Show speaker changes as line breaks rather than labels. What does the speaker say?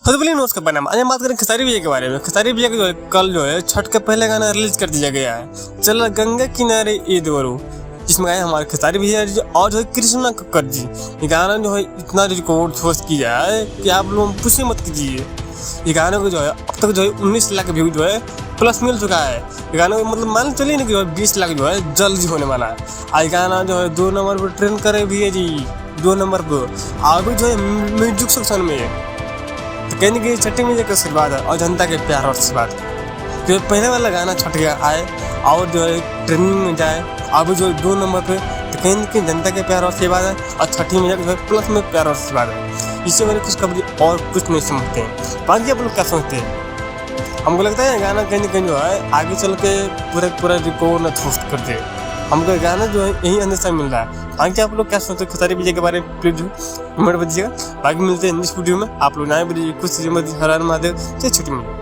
तो बोलिए नमस्कार प्रणाम। आज हम बात करें खेसारी भैया के बारे में। खेसारी भैया जो है कल जो है छठ का पहले गाना रिलीज कर दिया गया है, चल गंगा किनारे ईद वरू, जिसमें गाया हमारे खेसारी भैया और जो है कृष्णा कक्कर जी। ये गाना जो है इतना रिकॉर्ड होस्ट किया है कि आप लोग पूछे मत कीजिए। ये गाने को जो है अब तक जो है 19 लाख व्यू जो है प्लस मिल चुका है। ये गाना को मतलब मान चलिए ना कि जो है 20 लाख जो है जल्द ही होने वाला है। आज गाना जो है 2 नंबर पर ट्रेंड करे भैया जी, 2 नंबर पर। अभी जो है म्यूजिक सेक्शन में तो कहने की छठी मैया का आशीर्वाद है और जनता के प्यार और आशीर्वाद। जो पहले वाला गाना छठ गया आए और जो है ट्रेंडिंग में जाए, अभी जो 2 नंबर पे, तो कहने की जनता के प्यार और आशीर्वाद है और छठी मैया जो है प्लस में प्यार और आशीर्वाद है। इससे मेरे कुछ खबरी और कुछ नहीं समझते हैं। बाकी आप लोग क्या समझते हैं? हमको लगता है गाना कहीं ना कहीं जो है आगे चल के पूरा रिकॉर्ड न होस्ट कर दे। हमको गाना जो है यही अंदेशा मिल रहा है। बाकी आप लोग क्या सोचते हैं खेसारी भैया के बारे में प्लीज कमेंट बताइएगा। बाकी मिलते हैं नेक्स्ट वीडियो में। आप लोग नए वीडियो कुछ चीज़ें हर महादेव से छुट्टी मिले।